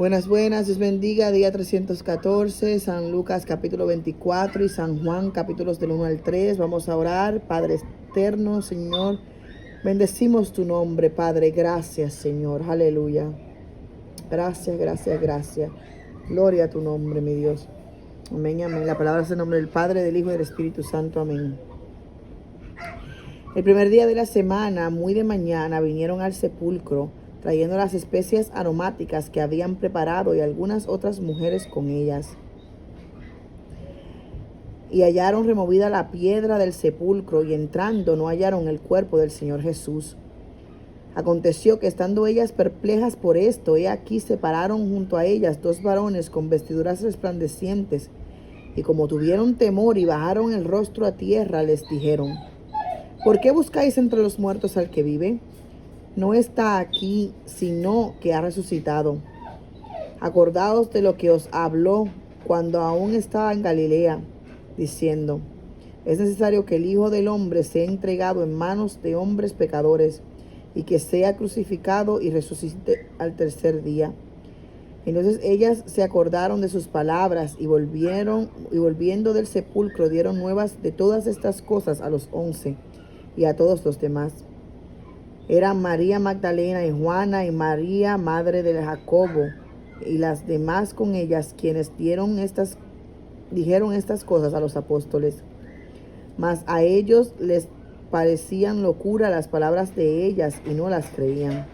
Buenas, buenas, Dios bendiga, día 314, San Lucas capítulo 24 y San Juan capítulos del 1 al 3. Vamos a orar. Padre eterno, Señor, bendecimos tu nombre, Padre. Gracias, Señor, aleluya. Gracias, gracias, gracias. Gloria a tu nombre, mi Dios. Amén, amén. La palabra es en nombre del Padre, del Hijo y del Espíritu Santo. Amén. El primer día de la semana, muy de mañana, vinieron al sepulcro, trayendo las especias aromáticas que habían preparado y algunas otras mujeres con ellas. Y hallaron removida la piedra del sepulcro, y entrando no hallaron el cuerpo del Señor Jesús. Aconteció que estando ellas perplejas por esto, he aquí se pararon junto a ellas dos varones con vestiduras resplandecientes, y como tuvieron temor y bajaron el rostro a tierra, les dijeron: ¿por qué buscáis entre los muertos al que vive? No está aquí, sino que ha resucitado. Acordaos de lo que os habló cuando aún estaba en Galilea, diciendo: es necesario que el Hijo del Hombre sea entregado en manos de hombres pecadores, y que sea crucificado y resucite al tercer día. Entonces ellas se acordaron de sus palabras y volviendo del sepulcro dieron nuevas de todas estas cosas a los 11 y a todos los demás. Eran María Magdalena y Juana y María, madre de Jacobo, y las demás con ellas, quienes dijeron estas cosas a los apóstoles. Mas a ellos les parecían locura las palabras de ellas y no las creían.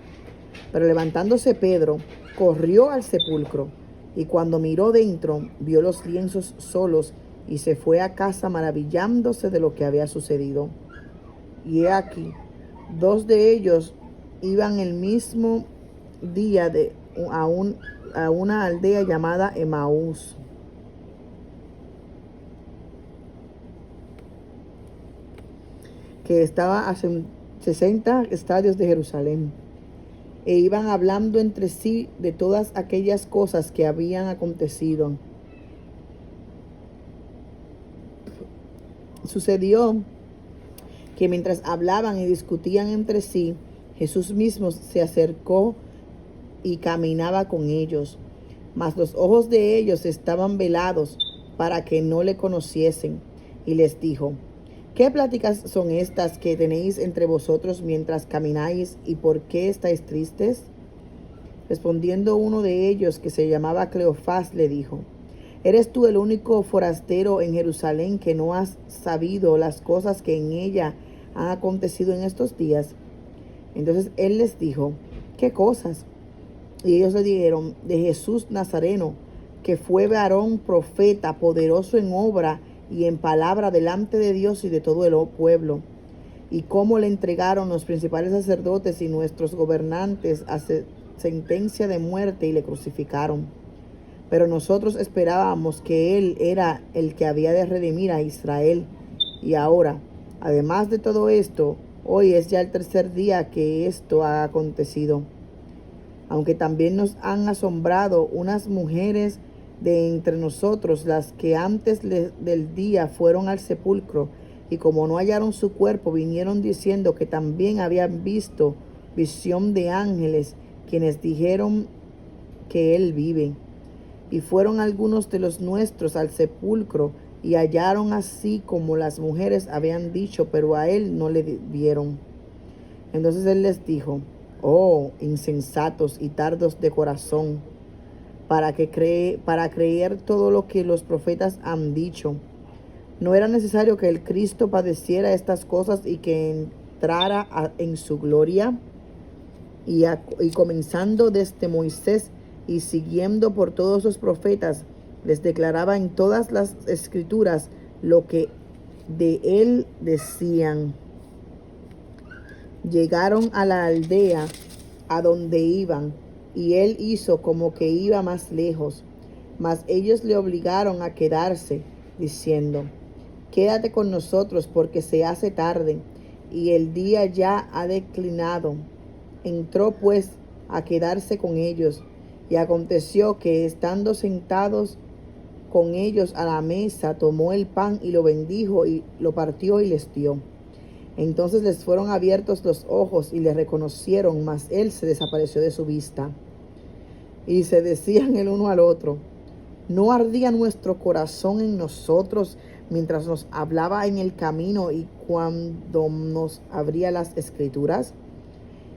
Pero levantándose Pedro, corrió al sepulcro, y cuando miró dentro, vio los lienzos solos, y se fue a casa maravillándose de lo que había sucedido. Y he aquí, dos de ellos iban el mismo día a una aldea llamada Emaús, que estaba a 60 estadios de Jerusalén, e iban hablando entre sí de todas aquellas cosas que habían acontecido. Sucedió que mientras hablaban y discutían entre sí, Jesús mismo se acercó y caminaba con ellos, mas los ojos de ellos estaban velados para que no le conociesen, y les dijo: ¿qué pláticas son estas que tenéis entre vosotros mientras camináis, y por qué estáis tristes? Respondiendo uno de ellos, que se llamaba Cleofás, le dijo: ¿eres tú el único forastero en Jerusalén que no has sabido las cosas que en ella han acontecido en estos días? Entonces él les dijo: ¿qué cosas? Y ellos le dijeron: de Jesús Nazareno, que fue varón profeta, poderoso en obra y en palabra delante de Dios y de todo el pueblo, y cómo le entregaron los principales sacerdotes y nuestros gobernantes a sentencia de muerte y le crucificaron. Pero nosotros esperábamos que él era el que había de redimir a Israel. Y ahora, además de todo esto, hoy es ya el tercer día que esto ha acontecido. Aunque también nos han asombrado unas mujeres de entre nosotros, las que antes del día fueron al sepulcro, y como no hallaron su cuerpo, vinieron diciendo que también habían visto visión de ángeles, quienes dijeron que él vive. Y fueron algunos de los nuestros al sepulcro, y hallaron así como las mujeres habían dicho, pero a él no le vieron. Entonces él les dijo: oh, insensatos y tardos de corazón, para creer todo lo que los profetas han dicho. ¿No era necesario que el Cristo padeciera estas cosas y que entrara en su gloria? Y comenzando desde Moisés y siguiendo por todos los profetas, les declaraba en todas las escrituras lo que de él decían. Llegaron a la aldea a donde iban, y él hizo como que iba más lejos, mas ellos le obligaron a quedarse, diciendo: quédate con nosotros, porque se hace tarde, y el día ya ha declinado. Entró pues a quedarse con ellos, y aconteció que, estando sentados con ellos a la mesa, tomó el pan y lo bendijo, y lo partió y les dio. Entonces les fueron abiertos los ojos y le reconocieron, mas él se desapareció de su vista. Y se decían el uno al otro: ¿no ardía nuestro corazón en nosotros mientras nos hablaba en el camino y cuando nos abría las escrituras?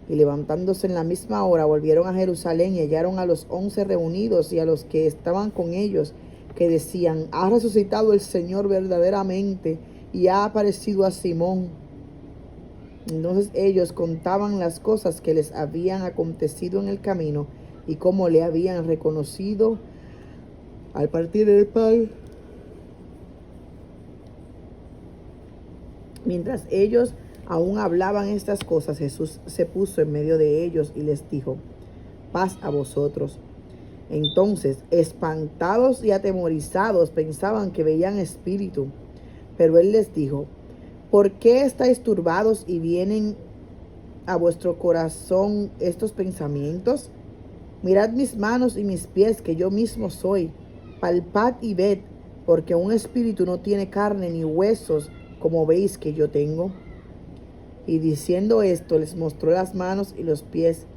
Y levantándose en la misma hora, volvieron a Jerusalén y hallaron a los 11 reunidos y a los que estaban con ellos, que decían: ha resucitado el Señor verdaderamente y ha aparecido a Simón. Entonces ellos contaban las cosas que les habían acontecido en el camino y cómo le habían reconocido al partir el pan. Mientras ellos aún hablaban estas cosas, Jesús se puso en medio de ellos y les dijo: paz a vosotros. Entonces, espantados y atemorizados, pensaban que veían espíritu. Pero él les dijo: ¿por qué estáis turbados y vienen a vuestro corazón estos pensamientos? Mirad mis manos y mis pies, que yo mismo soy. Palpad y ved, porque un espíritu no tiene carne ni huesos, como veis que yo tengo. Y diciendo esto, les mostró las manos y los pies.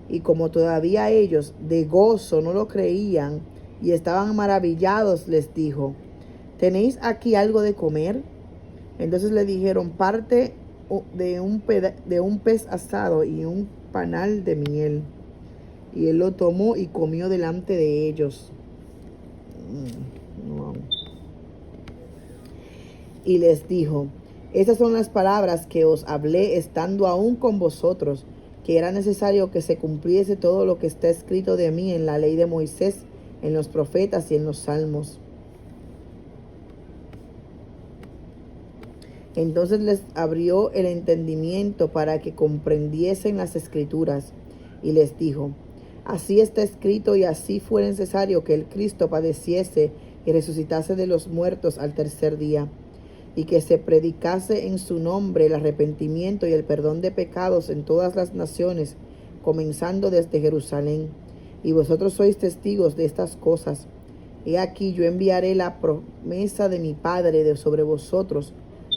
Y como todavía ellos de gozo no lo creían y estaban maravillados, les dijo: ¿tenéis aquí algo de comer? Entonces le dijeron: parte de un pez asado y un panal de miel. Y él lo tomó y comió delante de ellos. Y les dijo: estas son las palabras que os hablé estando aún con vosotros, que era necesario que se cumpliese todo lo que está escrito de mí en la ley de Moisés, en los profetas y en los salmos. Entonces les abrió el entendimiento para que comprendiesen las escrituras, y les dijo: así está escrito, y así fue necesario que el Cristo padeciese y resucitase de los muertos al tercer día, y que se predicase en su nombre el arrepentimiento y el perdón de pecados en todas las naciones, comenzando desde Jerusalén. Y vosotros sois testigos de estas cosas. He aquí, yo enviaré la promesa de mi Padre sobre vosotros,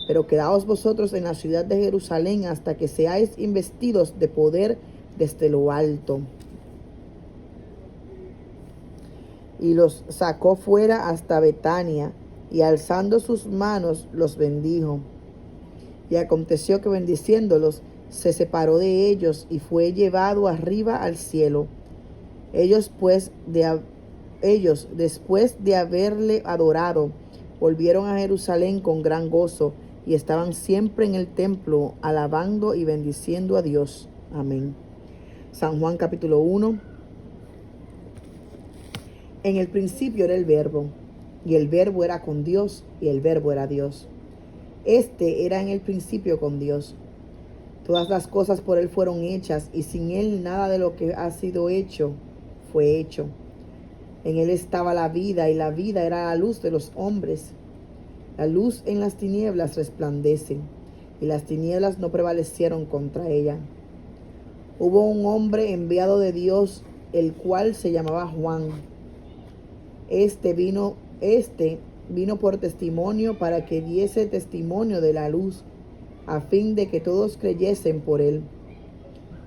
pero quedaos vosotros en la ciudad de Jerusalén hasta que seáis investidos de poder desde lo alto. Y los sacó fuera hasta Betania, y alzando sus manos los bendijo. Y aconteció que bendiciéndolos, se separó de ellos y fue llevado arriba al cielo. Ellos después de haberle adorado, volvieron a Jerusalén con gran gozo, y estaban siempre en el templo, alabando y bendiciendo a Dios. Amén. San Juan capítulo 1. En el principio era el Verbo, y el Verbo era con Dios, y el Verbo era Dios. Este era en el principio con Dios. Todas las cosas por él fueron hechas, y sin él nada de lo que ha sido hecho fue hecho. En él estaba la vida, y la vida era la luz de los hombres. La luz en las tinieblas resplandece, y las tinieblas no prevalecieron contra ella. Hubo un hombre enviado de Dios, el cual se llamaba Juan. Este vino por testimonio, para que diese testimonio de la luz, a fin de que todos creyesen por él.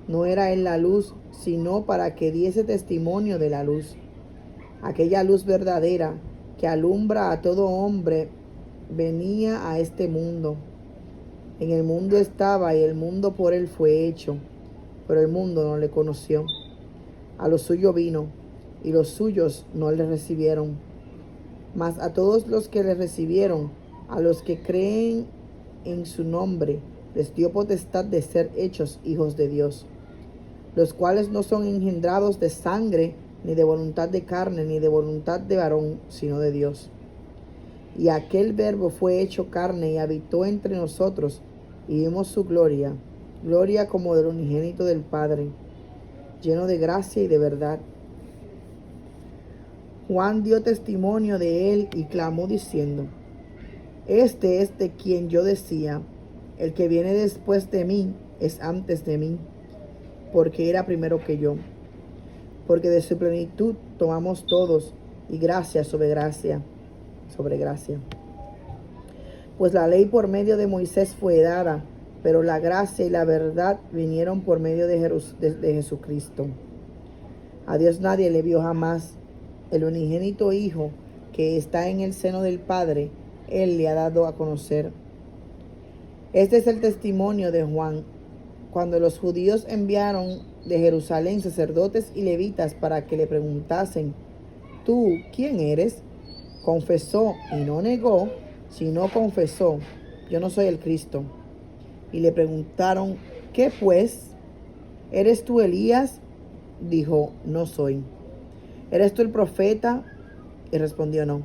No era él la luz, sino para que diese testimonio de la luz. Aquella luz verdadera, que alumbra a todo hombre, venía a este mundo. En el mundo estaba, y el mundo por él fue hecho, pero el mundo no le conoció. A lo suyo vino, y los suyos no le recibieron. Mas a todos los que le recibieron, a los que creen en su nombre, les dio potestad de ser hechos hijos de Dios, los cuales no son engendrados de sangre, ni de voluntad de carne, ni de voluntad de varón, sino de Dios. Y aquel Verbo fue hecho carne y habitó entre nosotros, y vimos su gloria, gloria como del unigénito del Padre, lleno de gracia y de verdad. Juan dio testimonio de él y clamó diciendo: este es de quien yo decía, el que viene después de mí es antes de mí, porque era primero que yo. Porque de su plenitud tomamos todos, y gracia sobre gracia, sobre gracia. Pues la ley por medio de Moisés fue dada, pero la gracia y la verdad vinieron por medio de Jesucristo. A Dios nadie le vio jamás. El unigénito Hijo que está en el seno del Padre, Él le ha dado a conocer. Este es el testimonio de Juan. Cuando los judíos enviaron de Jerusalén sacerdotes y levitas para que le preguntasen: ¿Tú quién eres? Confesó y no negó, sino confesó: yo no soy el Cristo. Y le preguntaron: ¿qué pues? ¿Eres tú Elías? Dijo: no soy. ¿Eres tú el profeta? Y respondió: no.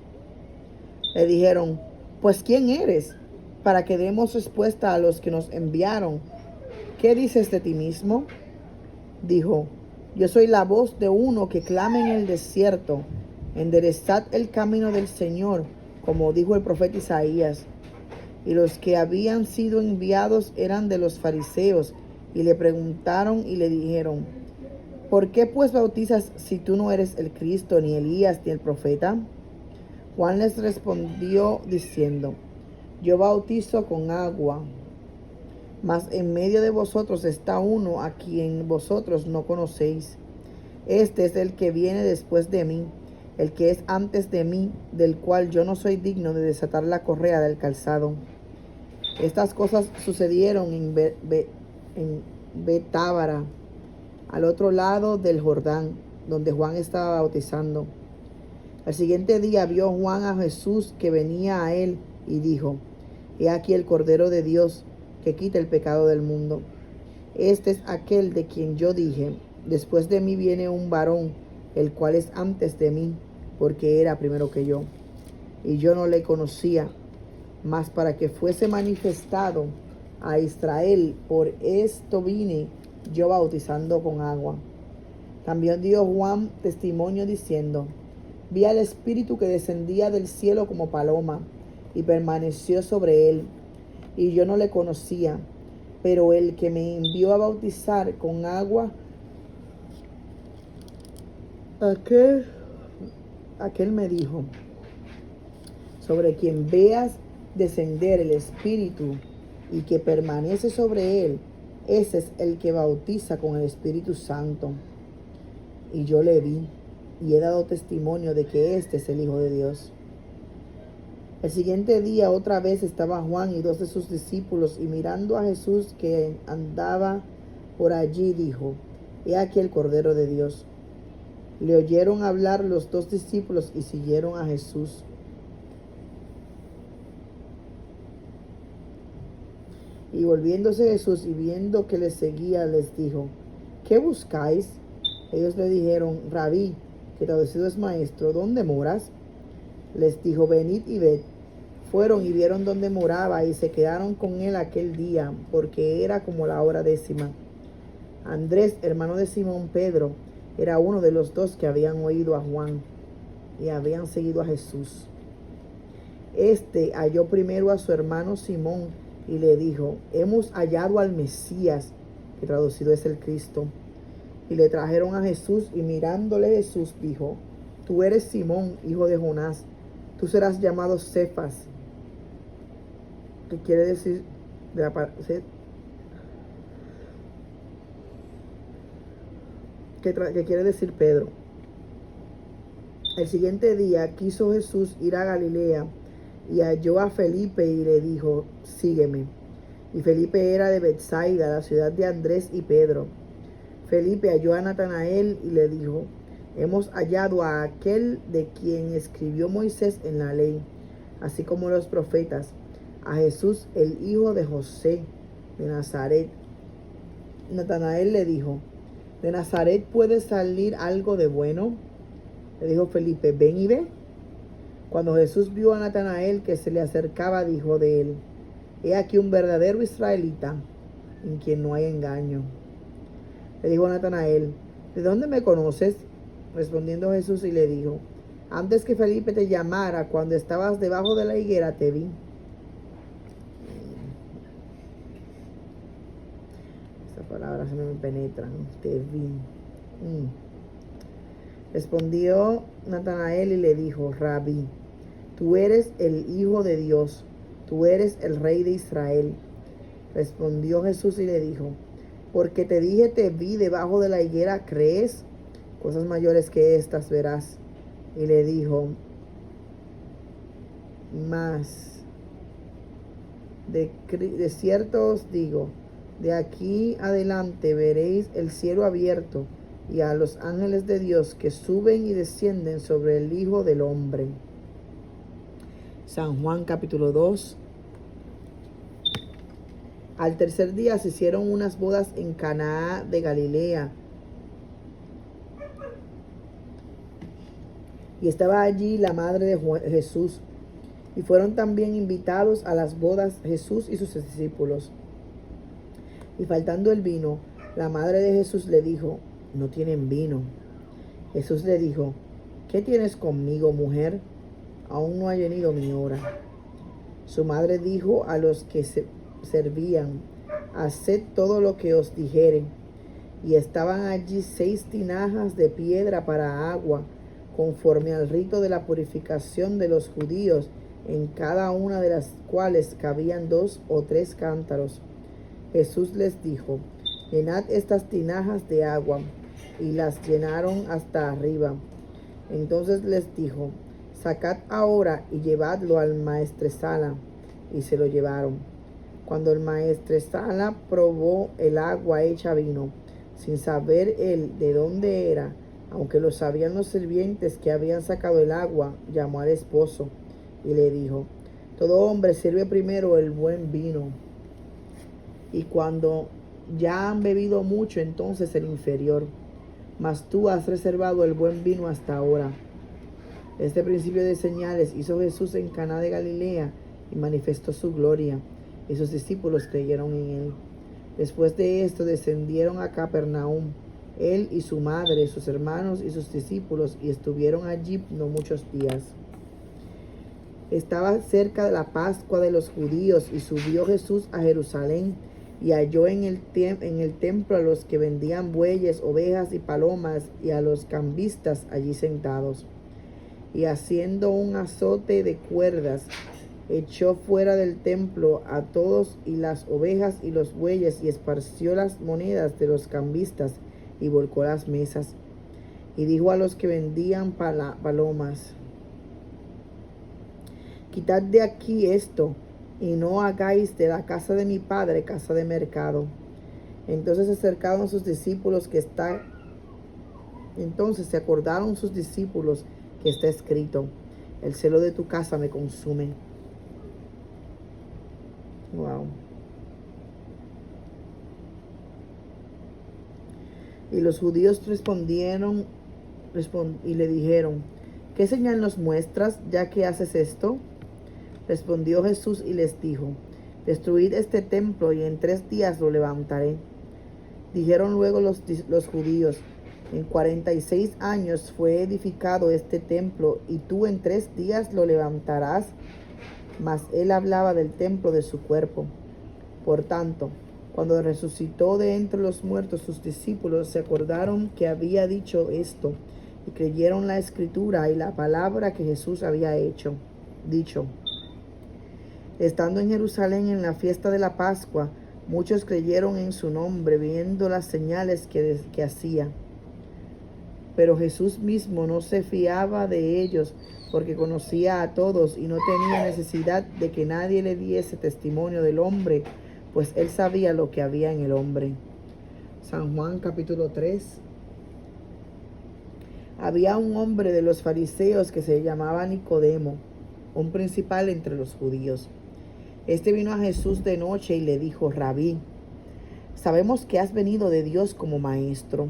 Le dijeron: pues ¿quién eres? Para que demos respuesta a los que nos enviaron. ¿Qué dices de ti mismo? Dijo: yo soy la voz de uno que clama en el desierto: enderezad el camino del Señor, como dijo el profeta Isaías. Y los que habían sido enviados eran de los fariseos, y le preguntaron y le dijeron: ¿por qué pues bautizas si tú no eres el Cristo, ni Elías, ni el profeta? Juan les respondió diciendo: yo bautizo con agua, mas en medio de vosotros está uno a quien vosotros no conocéis. Este es el que viene después de mí, el que es antes de mí, del cual yo no soy digno de desatar la correa del calzado. Estas cosas sucedieron en Betábara, al otro lado del Jordán, donde Juan estaba bautizando. Al siguiente día vio Juan a Jesús que venía a él y dijo: he aquí el Cordero de Dios que quita el pecado del mundo. Este es aquel de quien yo dije: después de mí viene un varón, el cual es antes de mí, porque era primero que yo. Y yo no le conocía, mas para que fuese manifestado a Israel, por esto vine yo bautizando con agua. También dio Juan testimonio diciendo: vi al Espíritu que descendía del cielo como paloma, y permaneció sobre él. Y yo no le conocía, pero el que me envió a bautizar con agua, aquel me dijo: sobre quien veas descender el Espíritu y que permanece sobre él, ese es el que bautiza con el Espíritu Santo. Y yo le vi, y he dado testimonio de que este es el Hijo de Dios. El siguiente día otra vez estaba Juan y 2 de sus discípulos, y mirando a Jesús que andaba por allí, dijo: he aquí el Cordero de Dios. Le oyeron hablar los 2 discípulos y siguieron a Jesús. Y volviéndose Jesús y viendo que les seguía, les dijo: ¿qué buscáis? Ellos le dijeron: Rabí, que traducido es maestro, ¿dónde moras? Les dijo: venid y ved. Fueron y vieron dónde moraba, y se quedaron con él aquel día, porque era como la hora 10. Andrés, hermano de Simón Pedro, era uno de los 2 que habían oído a Juan y habían seguido a Jesús. Este halló primero a su hermano Simón y le dijo: hemos hallado al Mesías, que traducido es el Cristo. Y le trajeron a Jesús, y mirándole Jesús dijo: tú eres Simón, hijo de Jonás, tú serás llamado Cefas, que quiere decir que quiere decir Pedro. El siguiente día quiso Jesús ir a Galilea, y halló a Felipe y le dijo: sígueme. Y Felipe era de Betsaida, la ciudad de Andrés y Pedro. Felipe halló a Natanael y le dijo: hemos hallado a aquel de quien escribió Moisés en la ley, así como los profetas, a Jesús, el hijo de José de Nazaret. Natanael le dijo: ¿de Nazaret puede salir algo de bueno? Le dijo Felipe: ven y ve. Cuando Jesús vio a Natanael que se le acercaba, dijo de él: he aquí un verdadero israelita, en quien no hay engaño. Le dijo Natanael: ¿de dónde me conoces? Respondiendo Jesús y le dijo: antes que Felipe te llamara, cuando estabas debajo de la higuera, te vi. Estas palabras se me penetran. Te vi. Respondió Natanael y le dijo: Rabí, tú eres el Hijo de Dios, tú eres el Rey de Israel. Respondió Jesús y le dijo: porque te dije te vi debajo de la higuera, ¿crees? cosas mayores que estas verás. Y le dijo, más de cierto os digo, de aquí adelante veréis el cielo abierto y a los ángeles de Dios que suben y descienden sobre el Hijo del Hombre. San Juan capítulo 2. Al tercer día se hicieron unas bodas en Caná de Galilea. Y estaba allí la madre de Jesús. Y fueron también invitados a las bodas Jesús y sus discípulos. Y faltando el vino, la madre de Jesús le dijo, no tienen vino. Jesús le dijo, ¿qué tienes conmigo, mujer? Aún no ha venido mi hora. Su madre dijo a los que servían, haced todo lo que os dijere. Y estaban allí 6 tinajas de piedra para agua, conforme al rito de la purificación de los judíos, en cada una de las cuales cabían 2 o 3 cántaros. Jesús les dijo, llenad estas tinajas de agua, y las llenaron hasta arriba. Entonces les dijo, sacad ahora y llevadlo al maestresala. Y se lo llevaron. Cuando el maestresala probó el agua hecha vino, sin saber él de dónde era, aunque lo sabían los sirvientes que habían sacado el agua, llamó al esposo y le dijo, todo hombre sirve primero el buen vino, y cuando ya han bebido mucho, entonces el inferior. Mas tú has reservado el buen vino hasta ahora. Este principio de señales hizo Jesús en Caná de Galilea y manifestó su gloria, y sus discípulos creyeron en él. Después de esto descendieron a Capernaum, él y su madre, sus hermanos y sus discípulos, y estuvieron allí no muchos días. Estaba cerca de la Pascua de los judíos, y subió Jesús a Jerusalén, y halló en el templo a los que vendían bueyes, ovejas y palomas, y a los cambistas allí sentados. Y haciendo un azote de cuerdas, echó fuera del templo a todos y las ovejas y los bueyes, y esparció las monedas de los cambistas, y volcó las mesas. Y dijo a los que vendían palomas, quitad de aquí esto, y no hagáis de la casa de mi padre casa de mercado. Entonces se acercaron sus discípulos Entonces se acordaron sus discípulos que está escrito, el celo de tu casa me consume. Wow. Y los judíos respondieron y le dijeron, ¿qué señal nos muestras ya que haces esto? Respondió Jesús y les dijo, destruid este templo y en 3 días lo levantaré. Dijeron luego los judíos, en 46 años fue edificado este templo, y tú en 3 días lo levantarás. Mas él hablaba del templo de su cuerpo. Por tanto, cuando resucitó de entre los muertos, sus discípulos se acordaron que había dicho esto, y creyeron la escritura y la palabra que Jesús había dicho. Estando en Jerusalén en la fiesta de la Pascua, muchos creyeron en su nombre, viendo las señales que hacía. Pero Jesús mismo no se fiaba de ellos, porque conocía a todos y no tenía necesidad de que nadie le diese testimonio del hombre, pues él sabía lo que había en el hombre. San Juan capítulo 3. Había un hombre de los fariseos que se llamaba Nicodemo, un principal entre los judíos. Este vino a Jesús de noche y le dijo, Rabí, sabemos que has venido de Dios como maestro,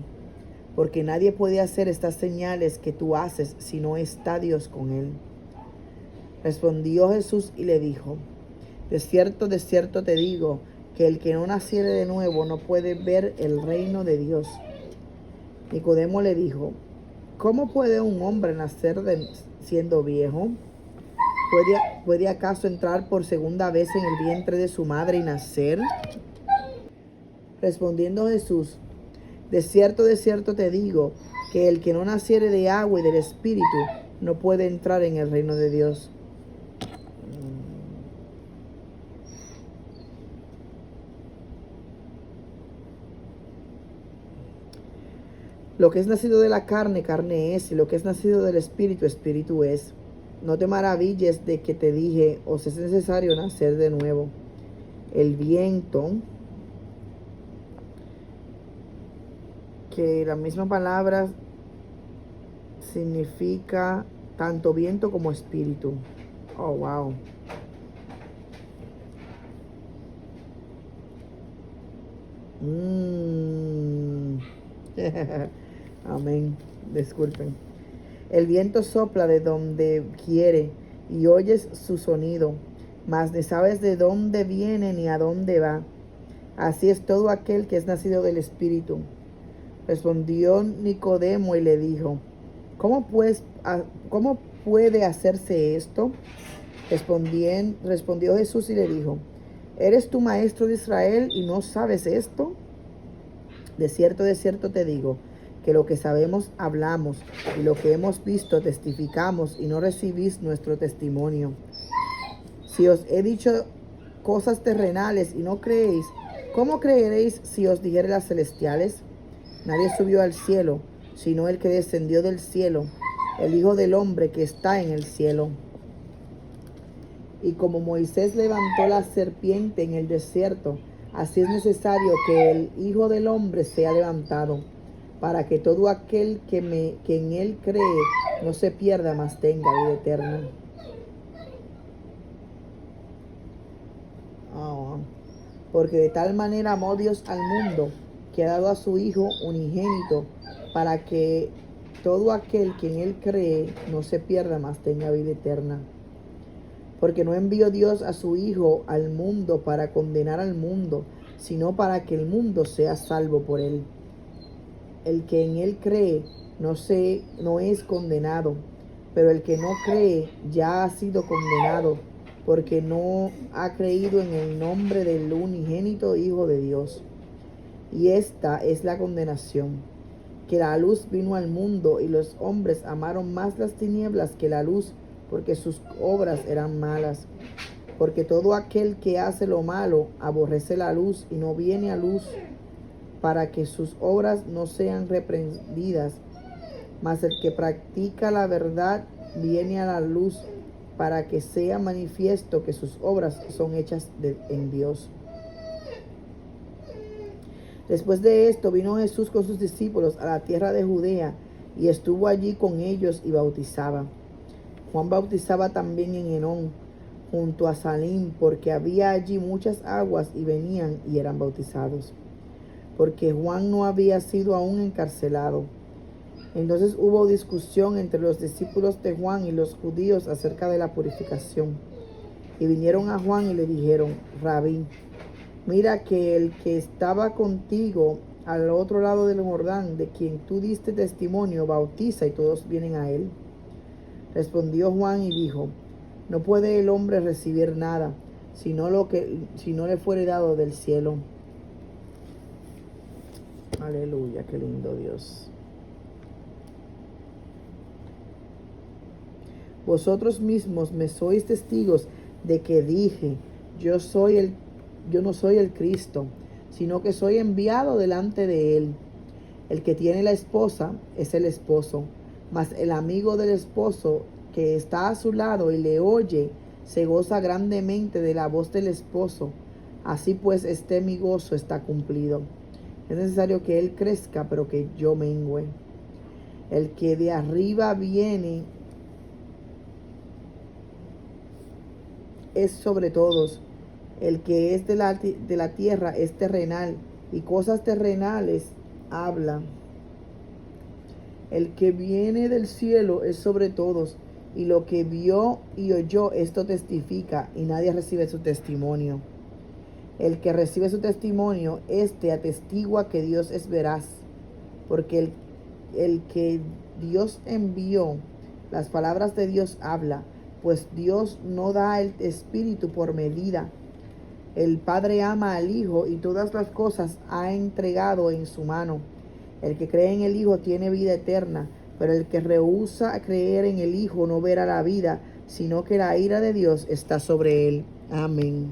porque nadie puede hacer estas señales que tú haces si no está Dios con él. Respondió Jesús y le dijo, de cierto te digo, que el que no naciere de nuevo no puede ver el reino de Dios. Nicodemo le dijo, ¿cómo puede un hombre nacer siendo viejo? ¿Puede acaso entrar por segunda vez en el vientre de su madre y nacer? Respondiendo Jesús, de cierto te digo, que el que no naciere de agua y del Espíritu no puede entrar en el reino de Dios. Lo que es nacido de la carne, carne es, y lo que es nacido del espíritu, espíritu es. No te maravilles de que te dije, os es necesario nacer de nuevo. El viento, que la misma palabra significa tanto viento como espíritu. Oh, wow. Amén. Disculpen. El viento sopla de donde quiere y oyes su sonido, mas ni sabes de dónde viene ni a dónde va. Así es todo aquel que es nacido del Espíritu. Respondió Nicodemo y le dijo, ¿cómo puede hacerse esto? Respondió Jesús y le dijo, ¿eres tú maestro de Israel y no sabes esto? De cierto te digo, que lo que sabemos hablamos, y lo que hemos visto testificamos, y no recibís nuestro testimonio. Si os he dicho cosas terrenales y no creéis, ¿cómo creeréis si os dijere las celestiales? Nadie subió al cielo, sino el que descendió del cielo, el Hijo del Hombre que está en el cielo. Y como Moisés levantó la serpiente en el desierto, así es necesario que el Hijo del Hombre sea levantado, para que todo aquel que en él cree no se pierda, mas tenga vida eterna. Porque de tal manera amó Dios al mundo, que ha dado a su Hijo unigénito, para que todo aquel que en él cree no se pierda, mas tenga vida eterna. Porque no envió Dios a su Hijo al mundo para condenar al mundo, sino para que el mundo sea salvo por él. El que en él cree no es condenado, pero el que no cree ya ha sido condenado, porque no ha creído en el nombre del unigénito Hijo de Dios. Y esta es la condenación, que la luz vino al mundo, y los hombres amaron más las tinieblas que la luz, porque sus obras eran malas. Porque todo aquel que hace lo malo aborrece la luz y no viene a luz, para que sus obras no sean reprendidas. Mas el que practica la verdad viene a la luz, para que sea manifiesto que sus obras son hechas en Dios. Después de esto vino Jesús con sus discípulos a la tierra de Judea, y estuvo allí con ellos y bautizaba. Juan bautizaba también en Enón, junto a Salim, porque había allí muchas aguas, y venían y eran bautizados, porque Juan no había sido aún encarcelado. Entonces hubo discusión entre los discípulos de Juan y los judíos acerca de la purificación. Y vinieron a Juan y le dijeron, Rabí, mira que el que estaba contigo al otro lado del Jordán, de quien tú diste testimonio, bautiza, y todos vienen a él. Respondió Juan y dijo, no puede el hombre recibir nada, si no le fuere dado del cielo. Aleluya, qué lindo Dios. Vosotros mismos me sois testigos de que dije, yo no soy el Cristo, sino que soy enviado delante de él. El que tiene la esposa es el esposo, mas el amigo del esposo que está a su lado y le oye, se goza grandemente de la voz del esposo. Así pues, mi gozo está cumplido. Es necesario que él crezca, pero que yo mengüe. El que de arriba viene es sobre todos. El que es de la tierra es terrenal, y cosas terrenales habla. El que viene del cielo es sobre todos, y lo que vio y oyó, esto testifica, y nadie recibe su testimonio. El que recibe su testimonio, atestigua que Dios es veraz, porque el que Dios envió, las palabras de Dios habla, pues Dios no da el Espíritu por medida. El Padre ama al Hijo, y todas las cosas ha entregado en su mano. El que cree en el Hijo tiene vida eterna, pero el que rehúsa creer en el Hijo no verá la vida, sino que la ira de Dios está sobre él. Amén.